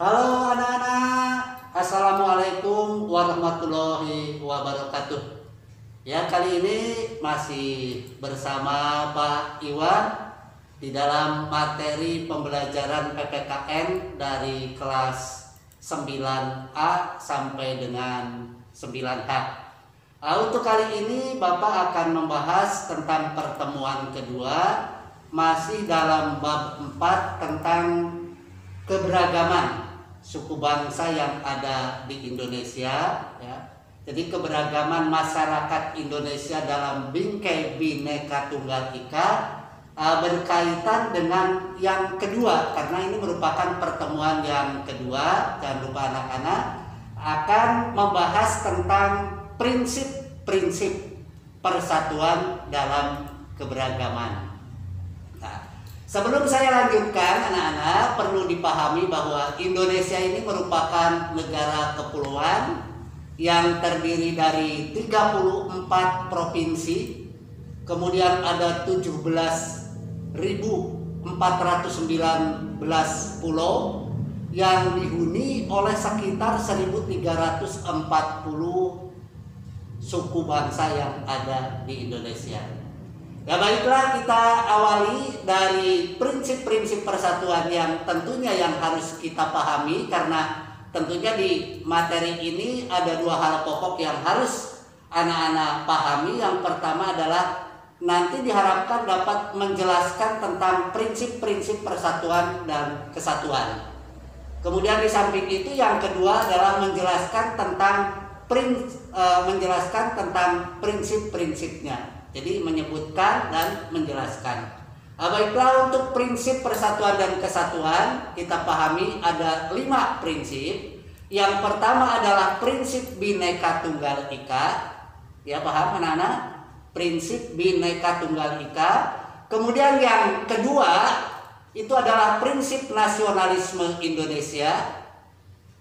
Halo anak-anak, Assalamualaikum warahmatullahi wabarakatuh. Ya, kali ini masih bersama Pak Iwan di dalam materi pembelajaran PPKN dari kelas 9A sampai dengan 9H. Untuk kali ini Bapak akan membahas tentang pertemuan kedua, masih dalam bab 4 tentang keberagaman suku bangsa yang ada di Indonesia, ya. Jadi keberagaman masyarakat Indonesia dalam bingkai Bhinneka Tunggal Ika berkaitan dengan yang kedua, karena ini merupakan pertemuan yang kedua. Jangan lupa anak-anak akan membahas tentang prinsip-prinsip persatuan dalam keberagaman. Sebelum saya lanjutkan, anak-anak perlu dipahami bahwa Indonesia ini merupakan negara kepulauan yang terdiri dari 34 provinsi, kemudian ada 17.419 pulau yang dihuni oleh sekitar 1.340 suku bangsa yang ada di Indonesia. Ya, baiklah, kita awali dari prinsip-prinsip persatuan yang tentunya yang harus kita pahami, karena tentunya di materi ini ada dua hal pokok yang harus anak-anak pahami. Yang pertama adalah nanti diharapkan dapat menjelaskan tentang prinsip-prinsip persatuan dan kesatuan. Kemudian di samping itu yang kedua adalah menjelaskan tentang prinsip-prinsipnya. Jadi menyebutkan dan menjelaskan. Baiklah, untuk prinsip persatuan dan kesatuan kita pahami ada 5 prinsip. Yang pertama adalah prinsip Bhinneka Tunggal Ika. Ya, paham anak-anak? Prinsip Bhinneka Tunggal Ika. Kemudian yang kedua itu adalah prinsip nasionalisme Indonesia.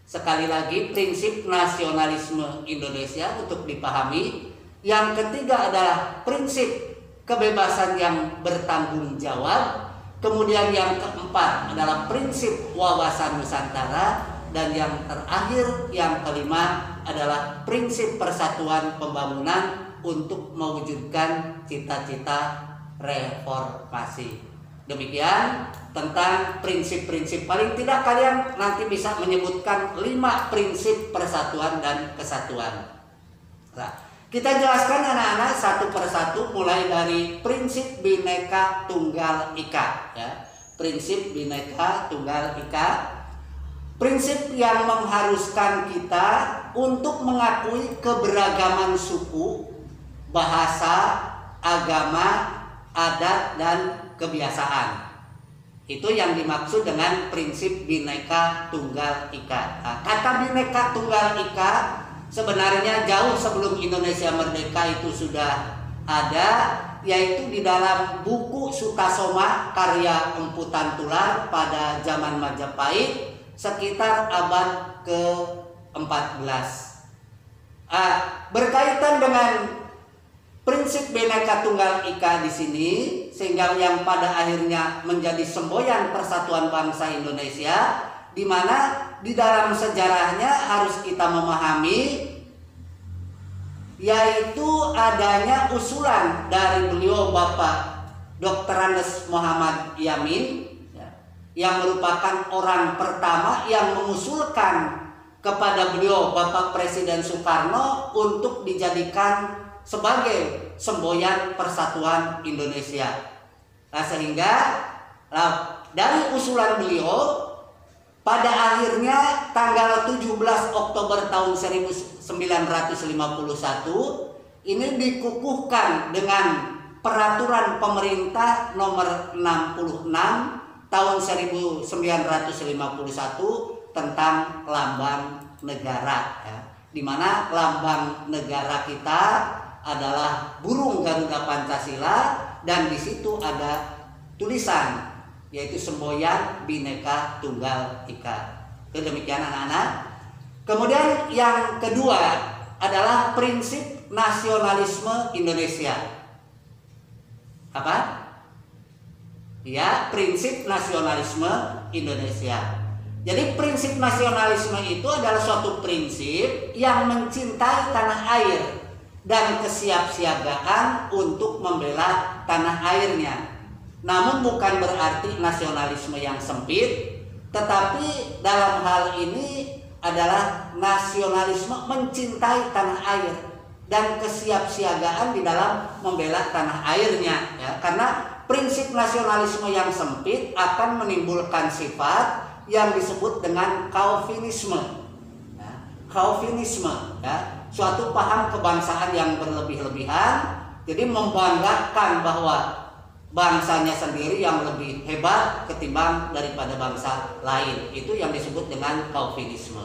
Sekali lagi, prinsip nasionalisme Indonesia untuk dipahami. Yang ketiga adalah prinsip kebebasan yang bertanggung jawab. Kemudian yang keempat adalah prinsip wawasan Nusantara. Dan yang terakhir, yang kelima adalah prinsip persatuan pembangunan untuk mewujudkan cita-cita reformasi. Demikian tentang prinsip-prinsip. Paling tidak kalian nanti bisa menyebutkan 5 prinsip persatuan dan kesatuan. Nah, kita jelaskan anak-anak satu persatu, mulai dari prinsip Bhinneka Tunggal Ika, ya. Prinsip Bhinneka Tunggal Ika, prinsip yang mengharuskan kita untuk mengakui keberagaman suku, bahasa, agama, adat, dan kebiasaan. Itu yang dimaksud dengan prinsip Bhinneka Tunggal Ika. Nah, kata Bhinneka Tunggal Ika sebenarnya jauh sebelum Indonesia merdeka itu sudah ada, yaitu di dalam buku Sutasoma karya Empu Tantular pada zaman Majapahit sekitar abad ke-14. Berkaitan dengan prinsip Bhinneka Tunggal Ika di sini, sehingga yang pada akhirnya menjadi semboyan persatuan bangsa Indonesia, di mana di dalam sejarahnya harus kita memahami, yaitu adanya usulan dari beliau Bapak Dr. Andes Muhammad Yamin, ya, yang merupakan orang pertama yang mengusulkan kepada beliau Bapak Presiden Soekarno untuk dijadikan sebagai semboyan persatuan Indonesia. Nah, sehingga dari usulan beliau, pada akhirnya tanggal 17 Oktober tahun 1951 ini dikukuhkan dengan peraturan pemerintah nomor 66 tahun 1951 tentang lambang negara, ya, di mana lambang negara kita adalah burung Garuda Pancasila, dan di situ ada tulisan yaitu semboyan Bhinneka Tunggal Ika. Itu demikian anak-anak. Kemudian yang kedua adalah prinsip nasionalisme Indonesia. Apa? Ya, prinsip nasionalisme Indonesia. Jadi prinsip nasionalisme itu adalah suatu prinsip yang mencintai tanah air dan kesiapsiagaan untuk membela tanah airnya. Namun bukan berarti nasionalisme yang sempit, tetapi dalam hal ini adalah nasionalisme mencintai tanah air dan kesiapsiagaan di dalam membela tanah airnya, ya. Karena prinsip nasionalisme yang sempit akan menimbulkan sifat yang disebut dengan Calvinisme, ya. Calvinisme, ya, suatu paham kebangsaan yang berlebih-lebihan, jadi membanggakan bahwa bangsanya sendiri yang lebih hebat ketimbang daripada bangsa lain. Itu yang disebut dengan Calvinisme.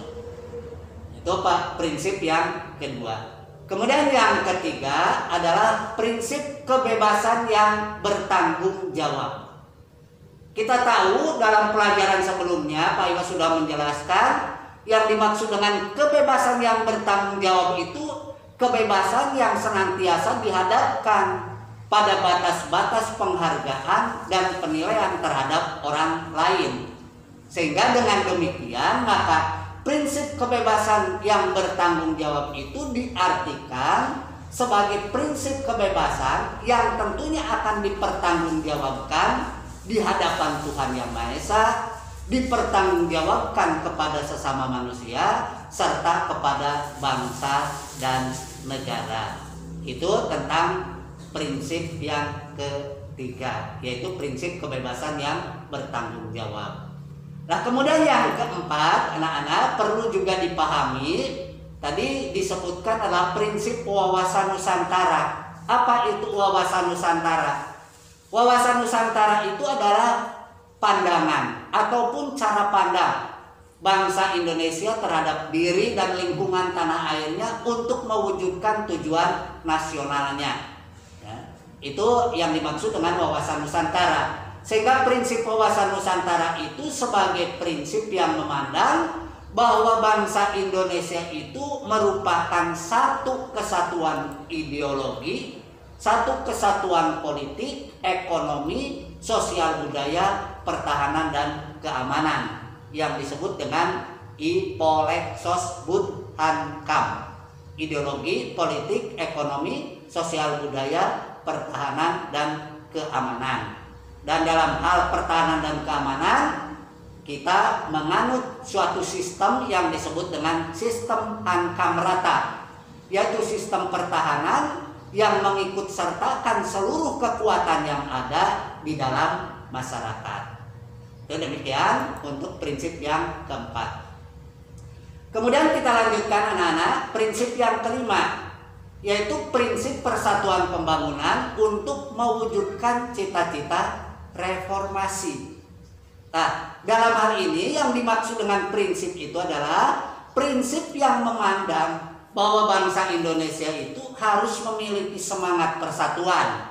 Itu Pak, prinsip yang kedua. Kemudian yang ketiga adalah prinsip kebebasan yang bertanggung jawab. Kita tahu dalam pelajaran sebelumnya Pak Iwa sudah menjelaskan yang dimaksud dengan kebebasan yang bertanggung jawab itu kebebasan yang senantiasa dihadapkan pada batas-batas penghargaan dan penilaian terhadap orang lain. Sehingga dengan demikian maka prinsip kebebasan yang bertanggung jawab itu diartikan sebagai prinsip kebebasan yang tentunya akan dipertanggungjawabkan di hadapan Tuhan Yang Maha Esa, dipertanggungjawabkan kepada sesama manusia serta kepada bangsa dan negara. Itu tentang prinsip yang ketiga, yaitu prinsip kebebasan yang bertanggung jawab. Nah, kemudian yang keempat, anak-anak perlu juga dipahami, tadi disebutkan adalah prinsip wawasan Nusantara. Apa itu wawasan Nusantara? Wawasan Nusantara itu adalah pandangan ataupun cara pandang bangsa Indonesia terhadap diri dan lingkungan tanah airnya untuk mewujudkan tujuan nasionalnya, ya. Itu yang dimaksud dengan wawasan Nusantara. Sehingga prinsip wawasan Nusantara itu sebagai prinsip yang memandang bahwa bangsa Indonesia itu merupakan satu kesatuan ideologi, satu kesatuan politik, ekonomi, sosial budaya, pertahanan dan keamanan yang disebut dengan Ipoleksos Budhankam. Ideologi, politik, ekonomi, sosial budaya, pertahanan dan keamanan. Dan dalam hal pertahanan dan keamanan kita menganut suatu sistem yang disebut dengan sistem Ankamrata, yaitu sistem pertahanan yang mengikut sertakan seluruh kekuatan yang ada di dalam masyarakat. Itu demikian untuk prinsip yang keempat. Kemudian kita lanjutkan anak-anak, prinsip yang kelima, yaitu prinsip persatuan pembangunan untuk mewujudkan cita-cita reformasi. Nah, dalam hal ini yang dimaksud dengan prinsip itu adalah prinsip yang memandang bahwa bangsa Indonesia itu harus memiliki semangat persatuan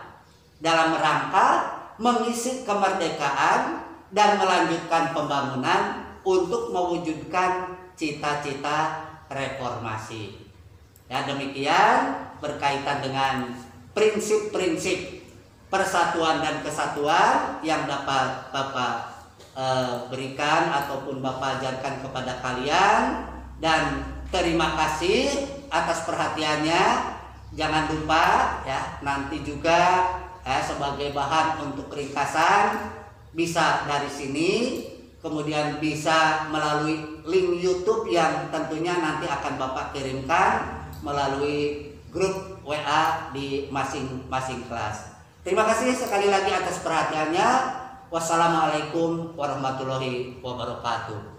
dalam rangka mengisi kemerdekaan dan melanjutkan pembangunan untuk mewujudkan cita-cita reformasi. Ya, demikian berkaitan dengan prinsip-prinsip persatuan dan kesatuan yang dapat Bapak berikan ataupun Bapak ajarkan kepada kalian, dan terima kasih atas perhatiannya. Jangan lupa ya, nanti juga sebagai bahan untuk ringkasan bisa dari sini, kemudian bisa melalui link YouTube yang tentunya nanti akan Bapak kirimkan melalui grup WA di masing-masing kelas. Terima kasih sekali lagi atas perhatiannya. Wassalamualaikum warahmatullahi wabarakatuh.